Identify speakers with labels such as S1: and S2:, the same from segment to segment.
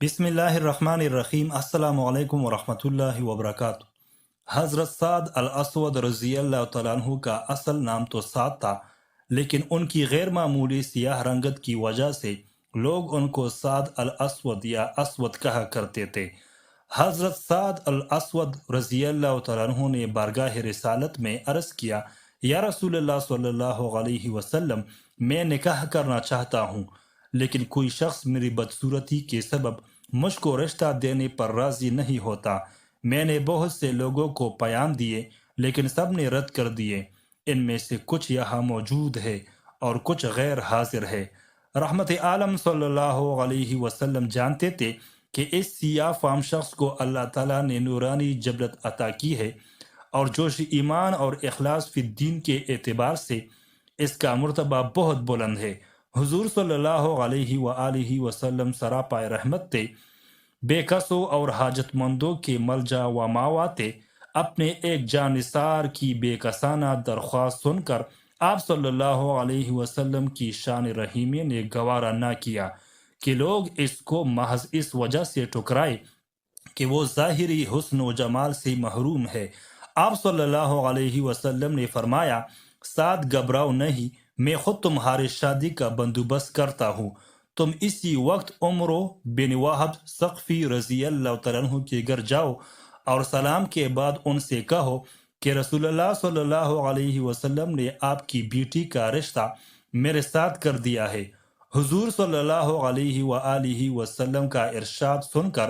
S1: بسم اللہ الرحمن الرحیم۔ السلام علیکم ورحمۃ اللہ وبرکاتہ۔ حضرت سعد الاسود رضی اللہ تعالیٰ عنہ کا اصل نام تو سعد تھا، لیکن ان کی غیر معمولی سیاہ رنگت کی وجہ سے لوگ ان کو سعد الاسود یا اسود کہا کرتے تھے۔ حضرت سعد الاسود رضی اللہ تعالیٰ عنہ نے بارگاہ رسالت میں عرض کیا، یا رسول اللہ صلی اللہ علیہ وسلم، میں نکاح کرنا چاہتا ہوں، لیکن کوئی شخص میری بدصورتی کے سبب مجھ کو رشتہ دینے پر راضی نہیں ہوتا۔ میں نے بہت سے لوگوں کو پیام دیے، لیکن سب نے رد کر دیے۔ ان میں سے کچھ یہاں موجود ہے اور کچھ غیر حاضر ہے۔ رحمت عالم صلی اللہ علیہ وسلم جانتے تھے کہ اس سیاہ فام شخص کو اللہ تعالیٰ نے نورانی جبلت عطا کی ہے، اور جوش ایمان اور اخلاص فی الدین کے اعتبار سے اس کا مرتبہ بہت بلند ہے۔ حضور صلی اللہ علیہ وآلہ وسلم سراپائے رحمت تھے، بے کسوں اور حاجت مندوں کے ملجا و ماوا تھے۔ اپنے ایک جانثار کی بے کسانہ درخواست سن کر آپ صلی اللہ علیہ وسلم کی شان رحیمی نے گوارا نہ کیا کہ لوگ اس کو محض اس وجہ سے ٹھکرائے کہ وہ ظاہری حسن و جمال سے محروم ہے۔ آپ صلی اللہ علیہ وسلم نے فرمایا، سعد گھبراؤ نہیں، میں خود تمہاری شادی کا بندوبست کرتا ہوں۔ تم اسی وقت عمرو بن وہب ثقفی رضی اللہ تعالیٰ عنہ کے گھر جاؤ اور سلام کے بعد ان سے کہو کہ رسول اللہ صلی اللہ علیہ وسلم نے آپ کی بیٹی کا رشتہ میرے ساتھ کر دیا ہے۔ حضور صلی اللہ علیہ وآلہ وسلم کا ارشاد سن کر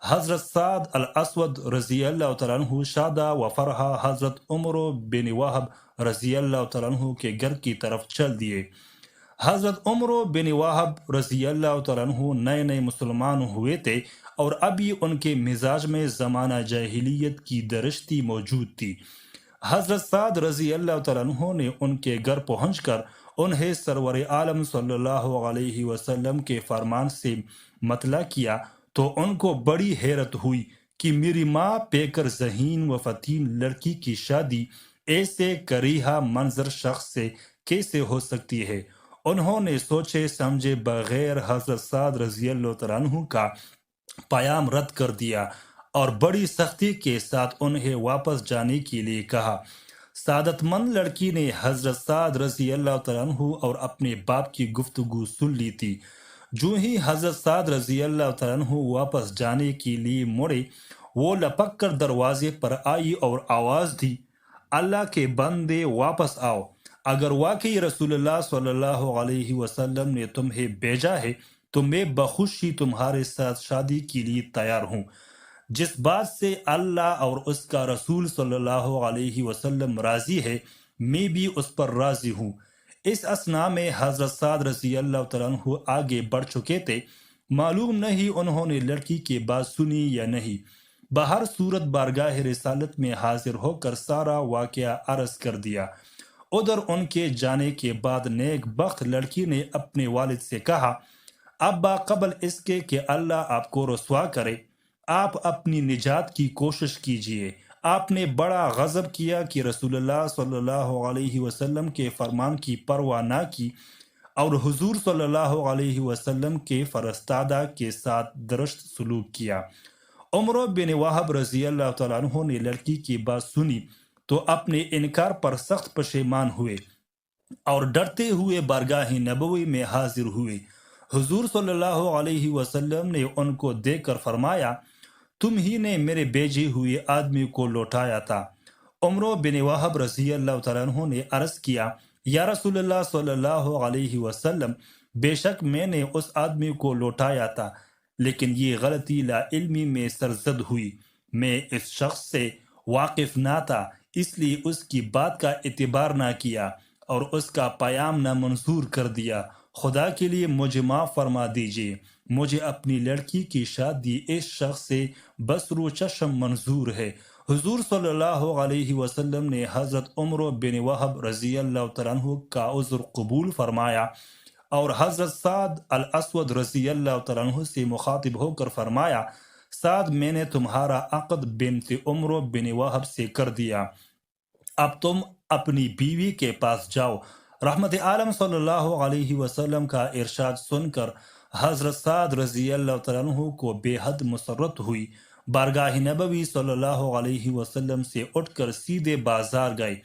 S1: حضرت سعد الاسود رضی اللہ تعالیٰ عنہ شادہ و فرحہ حضرت عمرو بن وہب رضی اللہ تعالیٰ عنہ کے گھر کی طرف چل دیے۔ حضرت عمرو بن وہب رضی اللہ تعالیٰ عنہ نئے نئے مسلمان ہوئے تھے، اور ابھی ان کے مزاج میں زمانہ جاہلیت کی درشتی موجود تھی۔ حضرت سعد رضی اللہ تعالیٰ عنہ نے ان کے گھر پہنچ کر انہیں سرور عالم صلی اللہ علیہ وسلم کے فرمان سے مطلع کیا، تو ان کو بڑی حیرت ہوئی کہ میری ماں پیکر ذہین و فتین لڑکی کی شادی ایسے کریہہ منظر شخص سے کیسے ہو سکتی ہے۔ انہوں نے سوچے سمجھے بغیر حضرت سعد رضی اللہ تعالیٰ عنہ کا پیام رد کر دیا اور بڑی سختی کے ساتھ انہیں واپس جانے کے لیے کہا۔ سعادت مند لڑکی نے حضرت سعد رضی اللہ تعالیٰ عنہ اور اپنے باپ کی گفتگو سن لی تھی۔ جو ہی حضرت سعد رضی اللہ تعالیٰ عنہ واپس جانے کے لیے مڑے، وہ لپک کر دروازے پر آئی اور آواز دی، اللہ کے بندے واپس آؤ، اگر واقعی رسول اللہ صلی اللہ علیہ وسلم نے تمہیں بھیجا ہے تو میں بخوشی تمہارے ساتھ شادی کے لیے تیار ہوں۔ جس بات سے اللہ اور اس کا رسول صلی اللہ علیہ وسلم راضی ہے، میں بھی اس پر راضی ہوں۔ اس اثناء میں حضرت سعد رضی اللہ تعالیٰ عنہ آگے بڑھ چکے تھے۔ معلوم نہیں انہوں نے لڑکی کی بات سنی یا نہیں۔ بہر صورت بارگاہ رسالت میں حاضر ہو کر سارا واقعہ عرض کر دیا۔ ادھر ان کے جانے کے بعد نیک بخت لڑکی نے اپنے والد سے کہا، ابا، قبل اس کے کہ اللہ آپ کو رسوا کرے، آپ اپنی نجات کی کوشش کیجئے۔ آپ نے بڑا غضب کیا کہ رسول اللہ صلی اللہ علیہ وسلم کے فرمان کی پرواہ نہ کی اور حضور صلی اللہ علیہ وسلم کے فرستادہ کے ساتھ درست سلوک کیا۔ عمرو بن وہب رضی اللہ تعالیٰ عنہ نے لڑکی کی بات سنی تو اپنے انکار پر سخت پشیمان ہوئے اور ڈرتے ہوئے بارگاہ نبوی میں حاضر ہوئے۔ حضور صلی اللہ علیہ وسلم نے ان کو دیکھ کر فرمایا، تم ہی نے میرے بھیجے ہوئے آدمی کو لوٹایا تھا۔ عمرو بن وہب رضی اللہ تعالیٰ عنہ نے عرض کیا، یا رسول اللہ صلی اللہ علیہ وسلم، بے شک میں نے اس آدمی کو لوٹایا تھا، لیکن یہ غلطی لا علمی میں سرزد ہوئی۔ میں اس شخص سے واقف نہ تھا، اس لیے اس کی بات کا اعتبار نہ کیا اور اس کا پیام نہ منظور کر دیا۔ خدا کے لیے مجھے معاف فرما دیجیے، مجھے اپنی لڑکی کی شادی اس شخص سے بصر چشم منظور ہے۔ حضور صلی اللہ علیہ وسلم نے حضرت عمرو بن وہب رضی اللہ تعالیٰ عنہ کا عذر قبول فرمایا اور حضرت سعد الاسود رضی اللہ تعالیٰ عنہ سے مخاطب ہو کر فرمایا، سعد، میں نے تمہارا عقد بنت عمرو بن وہب سے کر دیا، اب تم اپنی بیوی کے پاس جاؤ۔ رحمت عالم صلی اللہ علیہ وسلم کا ارشاد سن کر حضرت سعد رضی اللہ تعالیٰ عنہ کو بے حد مسرت ہوئی، بارگاہ نبوی صلی اللہ علیہ وسلم سے اٹھ کر سیدھے بازار گئے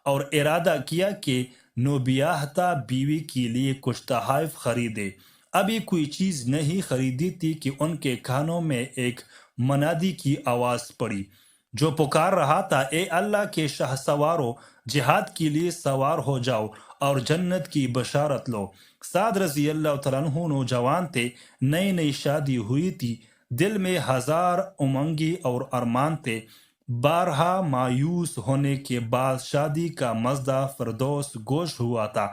S1: اور ارادہ کیا کہ نوبیاہتا بیوی کے لیے کچھ تحائف خریدے۔ ابھی کوئی چیز نہیں خریدی تھی کہ ان کے کانوں میں ایک منادی کی آواز پڑی جو پکار رہا تھا، اے اللہ کے شاہ سوارو، جہاد کے لیے سوار ہو جاؤ اور جنت کی بشارت لو۔ سعد رضی اللہ تعالیٰ عنہ نوجوان تھے، نئی نئی شادی ہوئی تھی، دل میں ہزار امنگی اور ارمان تھے۔ بارہا مایوس ہونے کے بعد شادی کا مزدہ فردوس گوش ہوا تھا،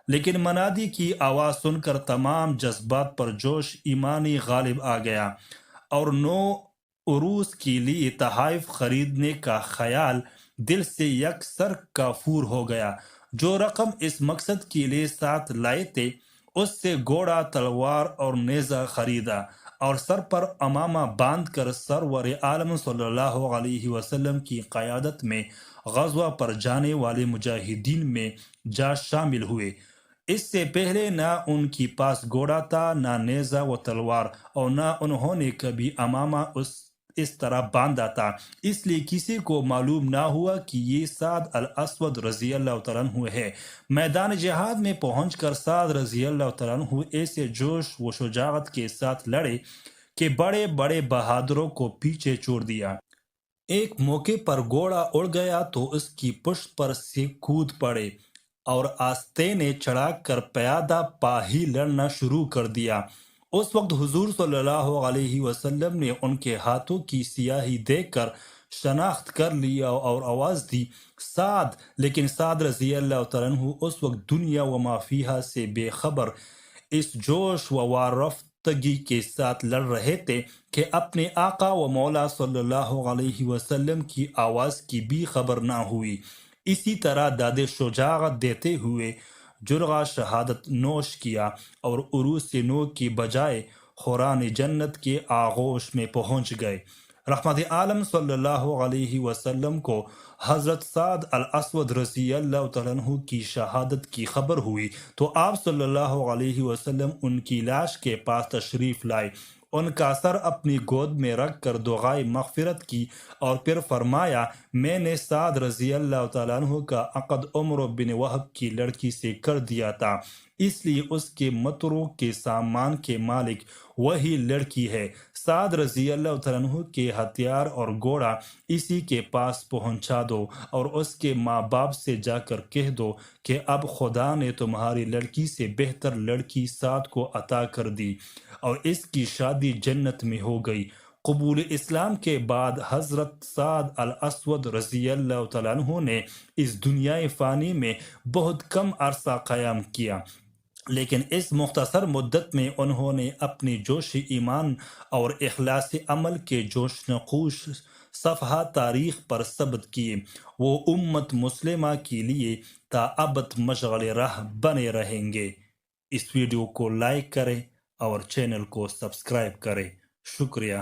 S1: لیکن منادی کی آواز سن کر تمام جذبات پر جوش ایمانی غالب آ گیا اور نو عروس کے لیے تحائف خریدنے کا خیال دل سے یکسر کافور ہو گیا۔ جو رقم اس مقصد کے لیے ساتھ لائے تھے اس سے گھوڑا، تلوار اور نیزہ خریدا اور سر پر امامہ باندھ کر سرور عالم صلی اللہ علیہ وسلم کی قیادت میں غزوہ پر جانے والے مجاہدین میں جا شامل ہوئے۔ اس سے پہلے نہ ان کے پاس گھوڑا تھا، نہ نیزہ و تلوار، اور نہ انہوں نے کبھی امامہ اس طرح باندھا تھا، اس لیے کسی کو معلوم نہ ہوا کہ یہ سعد الاسود رضی اللہ تعالیٰ عنہ ہے۔ میدان جہاد میں پہنچ کر سعد رضی اللہ تعالیٰ عنہ ایسے جوش و شجاعت کے ساتھ لڑے کہ بڑے بڑے بہادروں کو پیچھے چھوڑ دیا۔ ایک موقع پر گھوڑا اڑ گیا تو اس کی پشت پر سے کود پڑے اور آستینے چڑھا کر پیادہ پا ہی لڑنا شروع کر دیا۔ اس وقت حضور صلی اللہ علیہ وسلم نے ان کے ہاتھوں کی سیاہی دیکھ کر شناخت کر لیا اور آواز دی، سعد! لیکن سعد رضی اللہ تعالیٰ عنہ اس وقت دنیا و ما فیہا سے بے خبر اس جوش و وارفتگی کے ساتھ لڑ رہے تھے کہ اپنے آقا و مولا صلی اللہ علیہ وسلم کی آواز کی بھی خبر نہ ہوئی۔ اسی طرح داد شجاعت دیتے ہوئے جرعہ شہادت نوش کیا اور عروس نو کی بجائے خوران جنت کے آغوش میں پہنچ گئے۔ رحمت عالم صلی اللہ علیہ وسلم کو حضرت سعد الاسود رضی اللہ تعالیٰ عنہ کی شہادت کی خبر ہوئی تو آپ صلی اللہ علیہ وسلم ان کی لاش کے پاس تشریف لائے، ان کا سر اپنی گود میں رکھ کر دعائے مغفرت کی اور پھر فرمایا، میں نے سعد رضی اللہ تعالیٰ عنہ کا عقد عمر بن وہب کی لڑکی سے کر دیا تھا، اس لیے اس کے متروک کے سامان کے مالک وہی لڑکی ہے۔ سعد رضی اللہ تعالیٰ عنہ کے ہتھیار اور گھوڑا اسی کے پاس پہنچا دو اور اس کے ماں باپ سے جا کر کہہ دو کہ اب خدا نے تمہاری لڑکی سے بہتر لڑکی سعد کو عطا کر دی اور اس کی شادی جنت میں ہو گئی۔ قبول اسلام کے بعد حضرت سعد الاسود رضی اللہ تعالیٰ عنہ نے اس دنیا فانی میں بہت کم عرصہ قیام کیا، لیکن اس مختصر مدت میں انہوں نے اپنی جوش ایمان اور اخلاص عمل کے جوش نقوش صفحہ تاریخ پر ثبت کیے۔ وہ امت مسلمہ کے لیے تا ابد مشغل راہ بنے رہیں گے۔ اس ویڈیو کو لائک کریں اور چینل کو سبسکرائب کریں۔ شکریہ۔